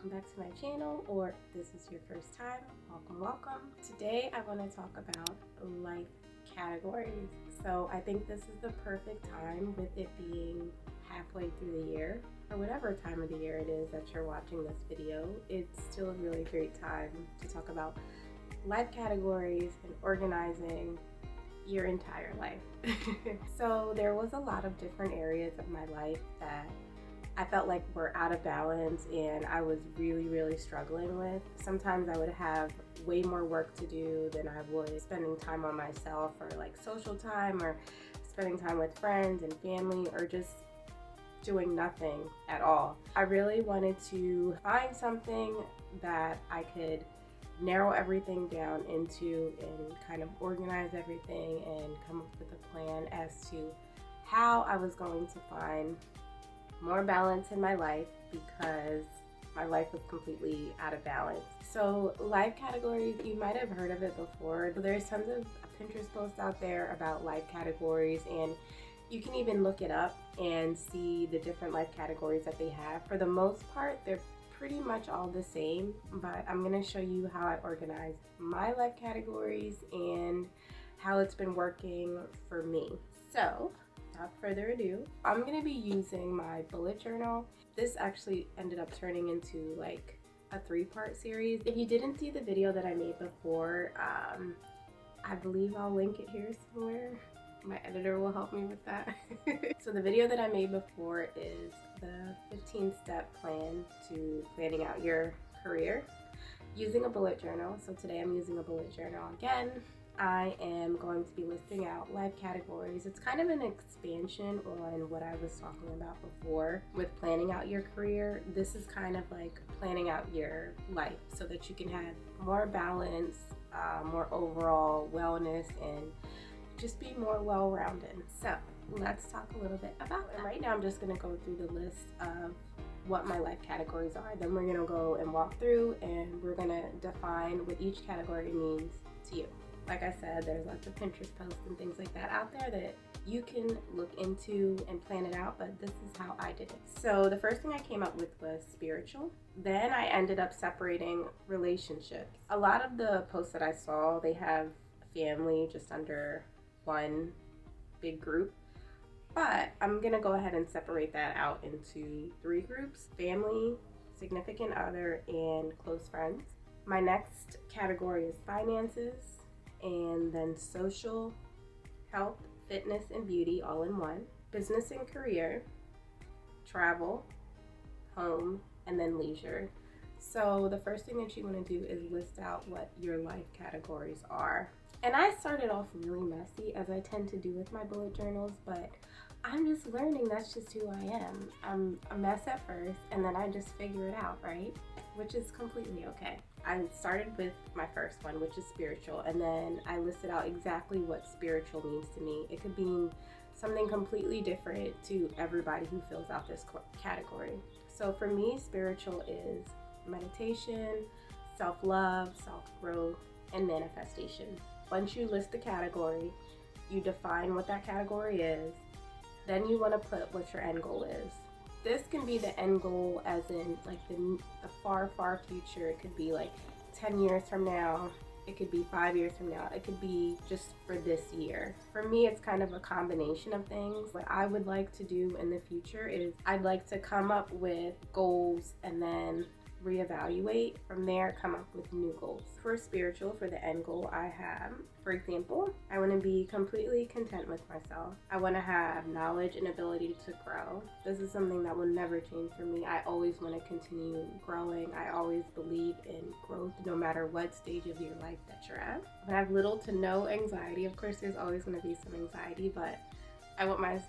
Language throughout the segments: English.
welcome back to my channel, or if this is your first time, welcome. Today I want to talk about life categories. So I think this is the perfect time, with it being halfway through the year, or whatever time of the year it is that you're watching this video. It's still a really great time to talk about life categories and organizing your entire life. So there was a lot of different areas of my life that I felt like were out of balance and I was really struggling with. Sometimes I would have way more work to do than I would spending time on myself, or like social time, or spending time with friends and family, or just doing nothing at all. I really wanted to find something that I could narrow everything down into and kind of organize everything and come up with a plan as to how I was going to find more balance in my life, because my life was completely out of balance. So life categories, you might have heard of it before. There's tons of Pinterest posts out there about life categories, and you can even look it up and see the different life categories that they have. For the most part, they're pretty much all the same, but I'm going to show you how I organize my life categories and how it's been working for me. So without further ado, I'm going to be using my bullet journal. This actually ended up turning into like a 3-part series. If you didn't see the video that I made before, I believe I'll link it here somewhere. My editor will help me with that. So the video that I made before is the 15-step plan to planning out your career using a bullet journal. So today I'm using a bullet journal again. I am going to be listing out life categories. It's kind of an expansion on what I was talking about before with planning out your career. This is kind of like planning out your life so that you can have more balance, more overall wellness, and just be more well-rounded. So let's talk a little bit about it. Right now I'm just going to go through the list of what my life categories are. Then we're going to go and walk through, and we're going to define what each category means to you. Like I said, there's lots of Pinterest posts and things like that out there that you can look into and plan it out, but this is how I did it. So the first thing I came up with was spiritual. Then I ended up separating relationships. A lot of the posts that I saw, they have family just under one big group, but I'm gonna go ahead and separate that out into 3 groups: family, significant other, and close friends. My next category is finances, and then social, health, fitness, and beauty all in one, business and career, travel, home, and then leisure. So the first thing that you want to do is list out what your life categories are. And I started off really messy, as I tend to do with my bullet journals, but I'm just learning that's just who I am. I'm a mess at first, and then I just figure it out, right? Which is completely okay. I started with my first one, which is spiritual, and then I listed out exactly what spiritual means to me. It could mean something completely different to everybody who fills out this category. So for me, spiritual is meditation, self-love, self-growth, and manifestation. Once you list the category, you define what that category is, then you want to put what your end goal is. This can be the end goal as in like the far future. It could be like 10 years from now. It could be 5 years from now. It could be just for this year. For me, it's kind of a combination of things. What I would like to do in the future is I'd like to come up with goals and then reevaluate from there, come up with new goals. For spiritual, for the end goal, I have, for example, I want to be completely content with myself. I want to have knowledge and ability to grow. This is something that will never change for me. I always want to continue growing. I always believe in growth no matter what stage of your life that you're at. I have little to no anxiety. Of course, there's always going to be some anxiety, but I want my,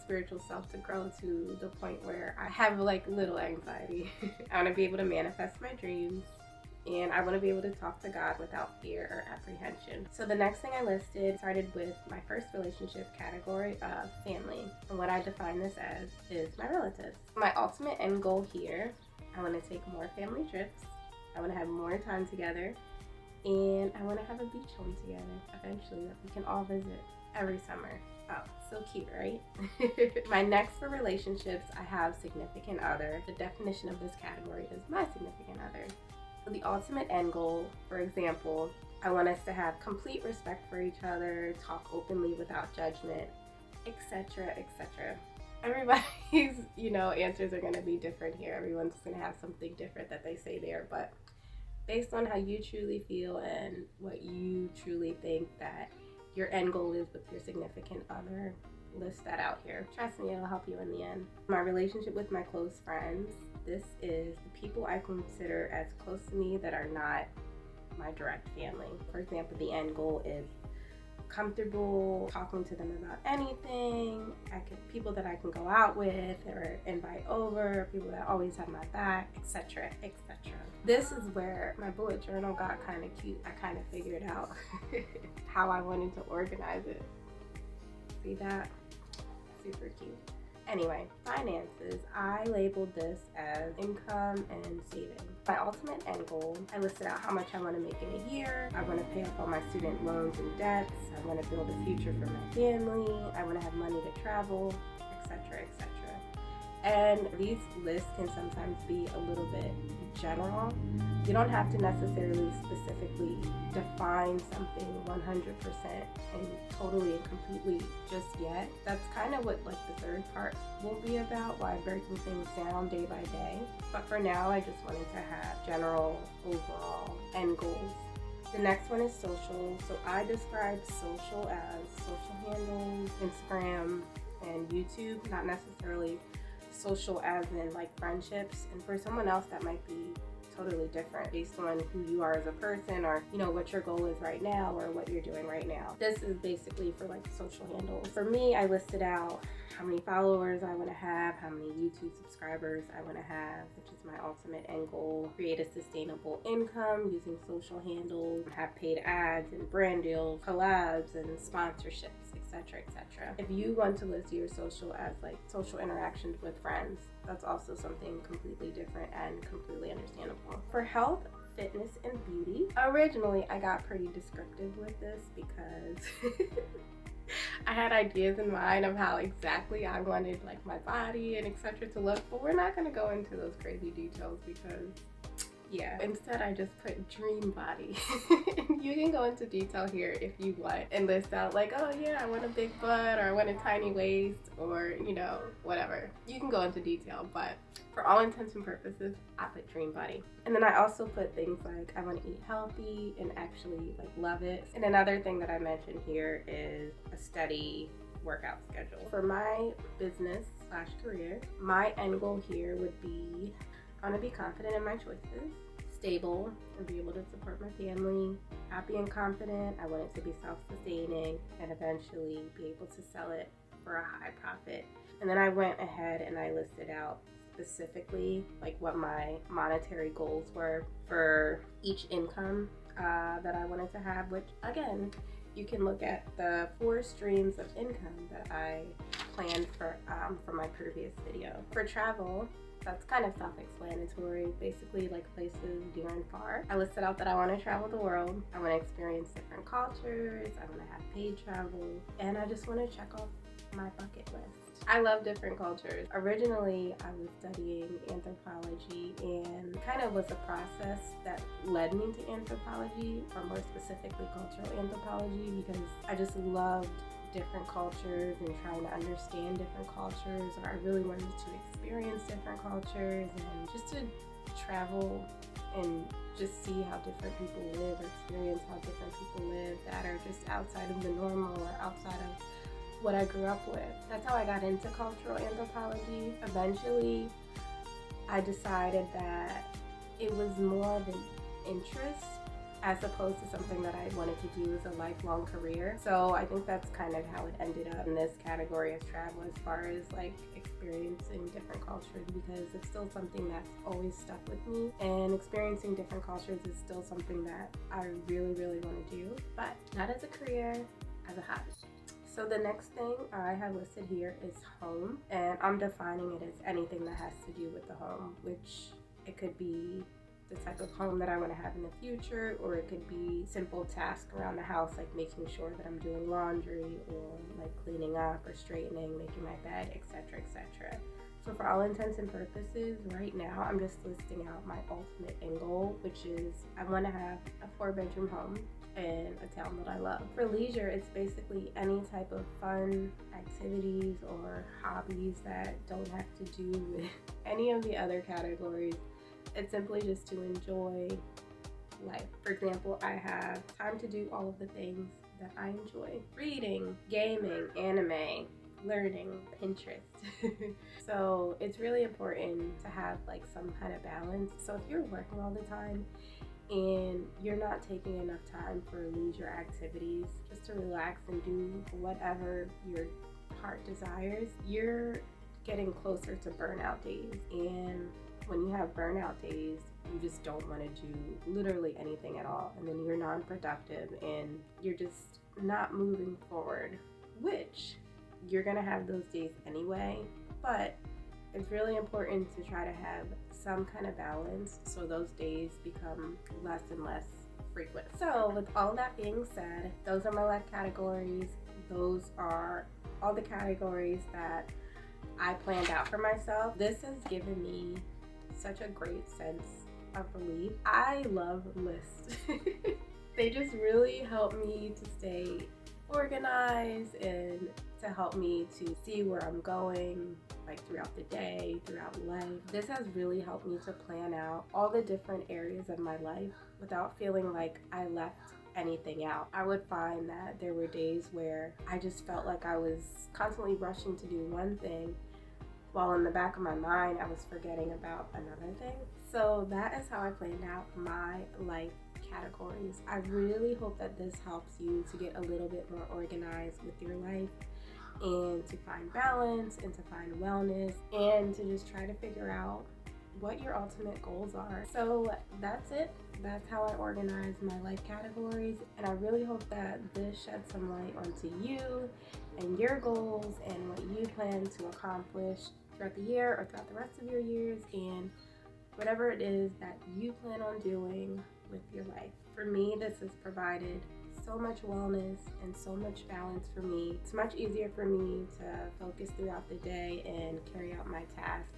spiritual self to grow to the point where I have like little anxiety. I want to be able to manifest my dreams, and I want to be able to talk to God without fear or apprehension. So the next thing I listed started with my first relationship category of family. And what I define this as is my relatives. My ultimate end goal here, I want to take more family trips. I want to have more time together, and I want to have a beach home together eventually that we can all visit every summer. Oh, So cute, right? My next for relationships, I have significant other. The definition of this category is my significant other. So the ultimate end goal, for example, I want us to have complete respect for each other, talk openly without judgment, etc., etc. Everybody's, answers are going to be different here. Everyone's going to have something different that they say there, but based on how you truly feel and what you truly think that your end goal is with your significant other, list that out here. Trust me, it'll help you in the end. My relationship with my close friends, this is the people I consider as close to me that are not my direct family. For example, the end goal is comfortable talking to them about anything. People that I can go out with or invite over, people that always have my back, etc., etc. This is where my bullet journal got kind of cute. I kind of figured out how I wanted to organize it. See that? Super cute. Anyway, finances, I labeled this as income and savings. My ultimate end goal, I listed out how much I want to make in a year. I want to pay off all my student loans and debts. I want to build a future for my family. I want to have money to travel, etc., etc. And these lists can sometimes be a little bit general. You don't have to necessarily specifically define something 100% and totally and completely just yet. That's kind of what the third part will be about, why breaking things down day by day. But for now, I just wanted to have general overall end goals. The next one is social. So I describe social as social handles, Instagram, and YouTube, not necessarily social as in friendships. And for someone else that might be totally different based on who you are as a person, or what your goal is right now or what you're doing right now. This is basically for social handles. For me, I listed out how many followers I want to have, how many YouTube subscribers I want to have, which is my ultimate end goal. Create a sustainable income using social handles, have paid ads and brand deals, collabs and sponsorships, etc., etc. If you want to list your social as social interactions with friends, that's also something completely different and completely understandable. For health, fitness, and beauty, originally I got pretty descriptive with this because I had ideas in mind of how exactly I wanted my body and etc. to look, but we're not going to go into those crazy details because instead I just put dream body. You can go into detail here if you want and list out oh yeah, I want a big butt, or I want a tiny waist, or whatever. You can go into detail, but for all intents and purposes, I put dream body. And then I also put things I want to eat healthy and actually love it. And another thing that I mentioned here is a steady workout schedule. For my business / career, my end goal here would be I want to be confident in my choices, stable, and be able to support my family, happy and confident. I want it to be self-sustaining and eventually be able to sell it for a high profit. And then I went ahead and I listed out specifically what my monetary goals were for each income that I wanted to have, which again, you can look at the 4 streams of income that I planned for my previous video. For travel, that's kind of self-explanatory, basically places near and far. I listed out that I want to travel the world, I want to experience different cultures, I want to have paid travel, and I just want to check off my bucket list. I love different cultures. Originally, I was studying anthropology, and kind of was a process that led me to anthropology, or more specifically cultural anthropology, because I just loved different cultures and trying to understand different cultures, or I really wanted to experience different cultures and just to travel and just see how different people live, or experience how different people live that are just outside of the normal or outside of what I grew up with. That's how I got into cultural anthropology. Eventually, I decided that it was more of an interest as opposed to something that I wanted to do as a lifelong career. So I think that's kind of how it ended up in this category as travel, as far as experiencing different cultures, because it's still something that's always stuck with me, and experiencing different cultures is still something that I really, really want to do, but not as a career, as a hobby. So the next thing I have listed here is home, and I'm defining it as anything that has to do with the home, which it could be the type of home that I want to have in the future, or it could be simple tasks around the house, like making sure that I'm doing laundry or like cleaning up or straightening, making my bed, etc., etc. So for all intents and purposes, right now I'm just listing out my ultimate end goal, which is I want to have a 4-bedroom home in a town that I love. For leisure, it's basically any type of fun activities or hobbies that don't have to do with any of the other categories. It's simply just to enjoy life. For example, I have time to do all of the things that I enjoy: reading, gaming, anime, learning, Pinterest. So it's really important to have like some kind of balance. So if you're working all the time and you're not taking enough time for leisure activities just to relax and do whatever your heart desires, you're getting closer to burnout days. And when you have burnout days, you just don't want to do literally anything at all, and then you're non-productive and you're just not moving forward, which you're gonna have those days anyway, but it's really important to try to have some kind of balance so those days become less and less frequent. So with all that being said, those are my life categories. Those are all the categories that I planned out for myself. This has given me such a great sense of relief. I love lists. They just really help me to stay organized and to help me to see where I'm going, like throughout the day, throughout life. This has really helped me to plan out all the different areas of my life without feeling like I left anything out. I would find that there were days where I just felt like I was constantly rushing to do one thing, while in the back of my mind I was forgetting about another thing. So that is how I planned out my life categories. I really hope that this helps you to get a little bit more organized with your life and to find balance and to find wellness and to just try to figure out what your ultimate goals are. So that's it. That's how I organize my life categories, and I really hope that this sheds some light onto you and your goals and what you plan to accomplish throughout the year or throughout the rest of your years, and whatever it is that you plan on doing with your life. For me, this has provided so much wellness and so much balance for me. It's much easier for me to focus throughout the day and carry out my tasks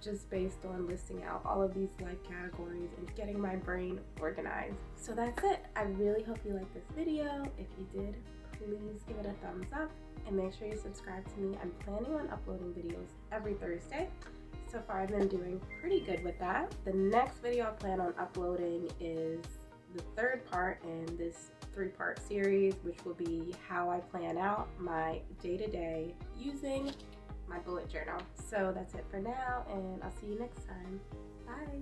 just based on listing out all of these life categories and getting my brain organized. So that's it. I really hope you liked this video. If you did, please give it a thumbs up and make sure you subscribe to me. I'm planning on uploading videos every Thursday. So far I've been doing pretty good with that. The next video I plan on uploading is the third part in this 3-part series, which will be how I plan out my day-to-day using my bullet journal. So that's it for now, and I'll see you next time. Bye.